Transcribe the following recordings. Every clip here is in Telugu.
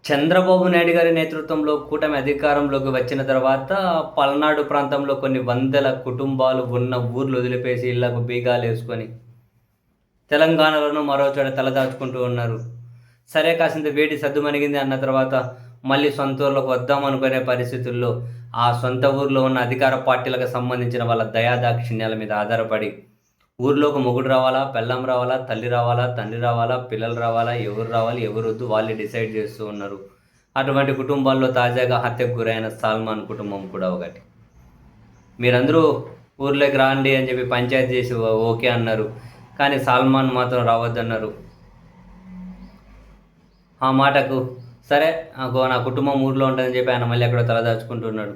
చంద్రబాబు నాయుడు గారి నేతృత్వంలో కూటమి అధికారంలోకి వచ్చిన తర్వాత పల్నాడు ప్రాంతంలో కొన్ని వందల కుటుంబాలు ఉన్న ఊర్లు వదిలిపేసి ఇళ్లకు బీగాలేసుకొని తెలంగాణలోనూ మరో చోట తలదాచుకుంటూ ఉన్నారు. సరే కాసింత వేడి సద్దుమణిగింది అన్న తర్వాత మళ్ళీ సొంత ఊర్లోకి వద్దాం అనుకునే పరిస్థితుల్లో ఆ సొంత ఊర్లో ఉన్న అధికార పార్టీలకు సంబంధించిన వాళ్ళ దయాదాక్షిణ్యాల మీద ఆధారపడి ఊర్లోకి మొగుడు రావాలా, పెళ్ళాం రావాలా, తల్లి రావాలా, తండ్రి రావాలా, పిల్లలు రావాలా, ఎవరు రావాలి, ఎవరు వద్దు వాళ్ళే డిసైడ్ చేస్తూ ఉన్నారు. అటువంటి కుటుంబాల్లో తాజాగా హత్యకు గురైన సల్మాన్ కుటుంబం కూడా ఒకటి. మీరందరూ ఊర్లోకి రాండి అని చెప్పి పంచాయతీ చేసి ఓకే అన్నారు, కానీ సల్మాన్ మాత్రం రావద్దన్నారు. ఆ మాటకు సరే నా కుటుంబం ఊర్లో ఉంటుందని చెప్పి ఆయన మళ్ళీ ఎక్కడో తలదాచుకుంటున్నాడు.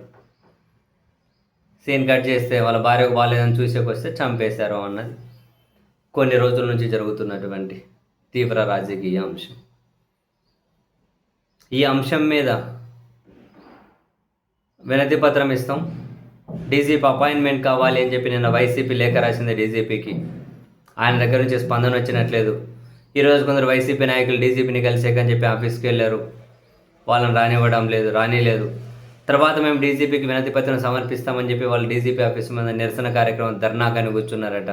సీన్ కట్ చేస్తే వాళ్ళ భార్యకు బాగాలేదని చూసేకొస్తే చంపేశారు అన్నది కొన్ని రోజుల నుంచి జరుగుతున్నటువంటి తీవ్ర రాజకీయ అంశం. ఈ అంశం మీద వినతి పత్రం ఇస్తాం, డీజీపీ అపాయింట్మెంట్ కావాలి అని చెప్పి నిన్న వైసీపీ లేఖ రాసింది డీజీపీకి. ఆయన దగ్గర నుంచి స్పందన వచ్చినట్లేదు. ఈరోజు కొందరు వైసీపీ నాయకులు డీజీపీని కలిసేకని చెప్పి ఆఫీస్కి వెళ్ళారు, వాళ్ళని రానిలేదు. తర్వాత మేము డీజీపీకి వినతి పత్రం సమర్పిస్తామని చెప్పి వాళ్ళు డీజీపీ ఆఫీస్ మీద నిరసన కార్యక్రమం ధర్నాకని కూర్చున్నారట.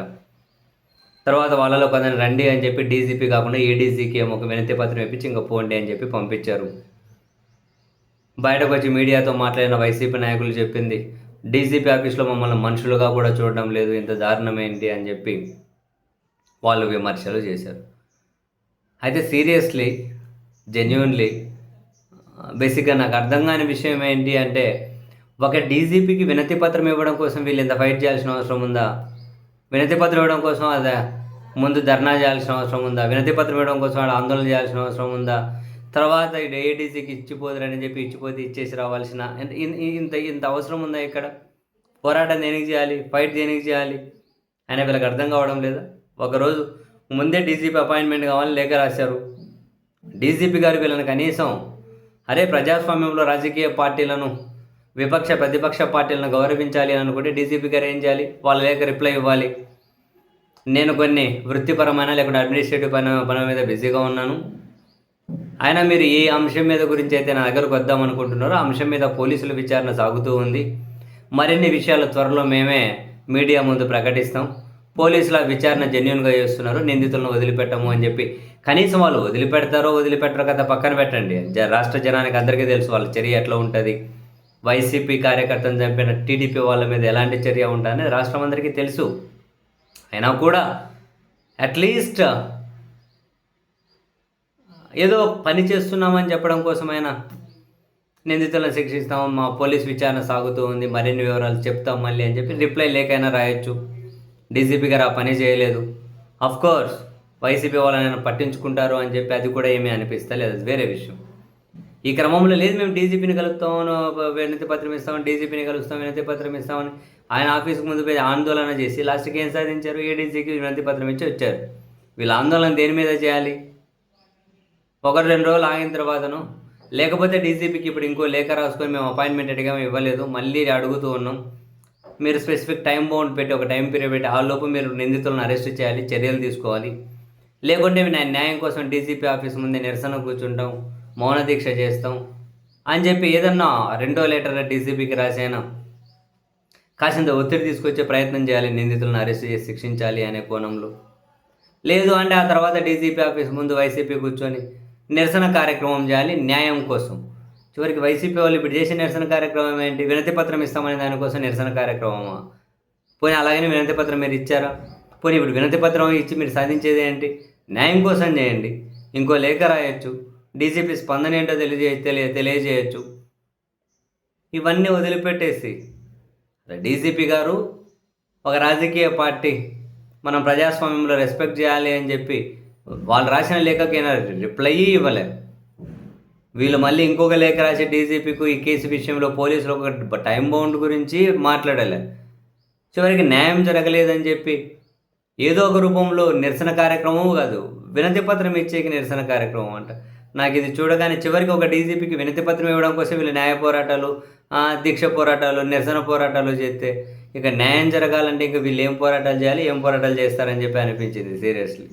తర్వాత వాళ్ళలో కొందరు రండి అని చెప్పి డీజీపీ కాకుండా ఏడీజీకి ఏమో ఒక వినతి పత్రం ఇప్పించి ఇంకా పోండి అని చెప్పి పంపించారు. బయటకు వచ్చి మీడియాతో మాట్లాడిన వైసీపీ నాయకులు చెప్పింది, డీజీపీ ఆఫీస్లో మమ్మల్ని మనుషులుగా కూడా చూడడం లేదు, ఇంత దారుణమేంటి అని చెప్పి వాళ్ళు విమర్శలు చేశారు. అయితే సీరియస్లీ, జెన్యున్లీ, బేసిక్గా నాకు అర్థం కాని విషయం ఏంటి అంటే, ఒక డీజీపీకి వినతి పత్రం ఇవ్వడం కోసం వీళ్ళు ఇంత ఫైట్ చేయాల్సిన అవసరం ఉందా? వినతి పత్రం ఇవ్వడం కోసం అదే ముందు ధర్నా చేయాల్సిన అవసరం ఉందా? వినతి పత్రం ఇవ్వడం కోసం వాడు ఆందోళన చేయాల్సిన అవసరం ఉందా? తర్వాత ఏడీసీకి ఇచ్చిపోదురని చెప్పి ఇచ్చేసి రావాల్సిన ఇంత అవసరం ఉందా? ఇక్కడ పోరాటం దేనికి చేయాలి, ఫైట్ దేనికి చేయాలి అని వీళ్ళకి అర్థం కావడం లేదా? ఒకరోజు ముందే డీజీపీ అపాయింట్మెంట్ కావాలని లేఖ రాశారు. డీజీపీ గారు వీళ్ళని కనీసం ప్రజాస్వామ్యంలో రాజకీయ పార్టీలను, విపక్ష ప్రతిపక్ష పార్టీలను గౌరవించాలి అని అనుకుంటే డీజీపీ గారు ఏం చేయాలి? వాళ్ళ లేఖ రిప్లై ఇవ్వాలి. నేను కొన్ని వృత్తిపరమైన లేకుంటే అడ్మినిస్ట్రేటివ్ పని మీద బిజీగా ఉన్నాను, అయినా మీరు ఏ అంశం మీద గురించి అయితే నా దగ్గరకు వద్దాం అనుకుంటున్నారో ఆ అంశం మీద పోలీసుల విచారణ సాగుతూ ఉంది. మరిన్ని విషయాలు త్వరలో మేమే మీడియా ముందు ప్రకటిస్తాం. పోలీసుల విచారణ జెన్యున్గా చేస్తున్నారు, నిందితులను వదిలిపెట్టము అని చెప్పి కనీసం వాళ్ళు వదిలిపెట్టరో కదా పక్కన పెట్టండి. రాష్ట్ర జనానికి అందరికీ తెలుసు వాళ్ళ చర్య ఎట్లా ఉంటుంది. వైసీపీ కార్యకర్తను చంపిన టీడీపీ వాళ్ళ మీద ఎలాంటి చర్య ఉంటుందని రాష్ట్రం అందరికీ తెలుసు. అయినా కూడా అట్లీస్ట్ ఏదో పని చేస్తున్నామని చెప్పడం కోసమైనా నిందితులను శిక్షిస్తాం, మా పోలీస్ విచారణ సాగుతూ ఉంది, మరిన్ని వివరాలు చెప్తాం మళ్ళీ అని చెప్పి రిప్లై లేకైనా రాయొచ్చు. డీజీపీ గారు ఆ పని చేయలేదు. అఫ్కోర్స్ వైసీపీ వాళ్ళని పట్టించుకుంటారు అని చెప్పి అది కూడా ఏమీ అనిపిస్తలేదు, అది వేరే విషయం. ఈ క్రమంలో లేదు మేము డీజీపీని కలుపుతామని వినతి పత్రం ఇస్తామని, డీజీపీని కలుస్తాం వినతి పత్రం ఇస్తామని ఆయన ఆఫీస్కి ముందు పోయి ఆందోళన చేసి లాస్ట్కి ఏం సాధించారు? ఏడీజీకి వినతి పత్రం ఇచ్చి వచ్చారు. వీళ్ళ ఆందోళన దేని మీద చేయాలి? 1-2 రోజులు ఆగిన తర్వాతను, లేకపోతే డీజీపీకి ఇప్పుడు ఇంకో లేఖ రాసుకొని మేము అపాయింట్మెంట్ అడిగాము ఇవ్వలేదు, మళ్ళీ అడుగుతూ ఉన్నాం, మీరు స్పెసిఫిక్ టైం బౌండ్ పెట్టి ఒక టైం పీరియడ్ పెట్టి ఆ లోపు మీరు నిందితులను అరెస్ట్ చేయాలి, చర్యలు తీసుకోవాలి. లేకుంటే న్యాయం కోసం డీజీపీ ఆఫీస్ ముందే నిరసన కూర్చుంటాం, మౌన దీక్ష చేస్తాం అని చెప్పి ఏదన్నా 2వ లెటర్ డీజీపీకి రాసైనా కాసింత ఒత్తిడి తీసుకొచ్చే ప్రయత్నం చేయాలి, నిందితులను అరెస్ట్ చేసి శిక్షించాలి అనే కోణంలో. లేదు అంటే ఆ తర్వాత డీజీపీ ఆఫీస్ ముందు వైసీపీ కూర్చొని నిరసన కార్యక్రమం చేయాలి న్యాయం కోసం. చివరికి వైసీపీ వాళ్ళు ఇప్పుడు చేసే నిరసన కార్యక్రమం ఏంటి? వినతి పత్రం ఇస్తామనే దానికోసం నిరసన కార్యక్రమమా? పోనీ అలాగని వినతి పత్రం మీరు ఇచ్చారా? పోనీ ఇప్పుడు వినతి పత్రం ఇచ్చి మీరు సాధించేది ఏంటి? న్యాయం కోసం చేయండి, ఇంకో లేఖ రాయొచ్చు, డీజీపీ స్పందన ఏంటో తెలియజేయచ్చు. ఇవన్నీ వదిలిపెట్టేసి డీజీపీ గారు ఒక రాజకీయ పార్టీ, మనం ప్రజాస్వామ్యంలో రెస్పెక్ట్ చేయాలి అని చెప్పి వాళ్ళు రాసిన లేఖకి రిప్లై ఇవ్వలేదు. వీళ్ళు మళ్ళీ ఇంకొక లేఖ రాసి డీజీపీకు ఈ కేసు విషయంలో పోలీసులు ఒక టైం బౌండ్ గురించి మాట్లాడలే. చివరికి న్యాయం జరగలేదని చెప్పి ఏదో ఒక రూపంలో నిరసన కార్యక్రమం కాదు, వినతి పత్రం ఇచ్చేకి నిరసన కార్యక్రమం అంట. నాకు ఇది చూడగానే చివరికి ఒక డీజీపీకి వినతి పత్రం ఇవ్వడం కోసం వీళ్ళు న్యాయ పోరాటాలు, దీక్ష పోరాటాలు, నిరసన పోరాటాలు చేస్తే ఇక న్యాయం జరగాలంటే ఇంక వీళ్ళు ఏం పోరాటాలు చేయాలి, ఏం పోరాటాలు చేస్తారని చెప్పి అనిపించింది సీరియస్లీ.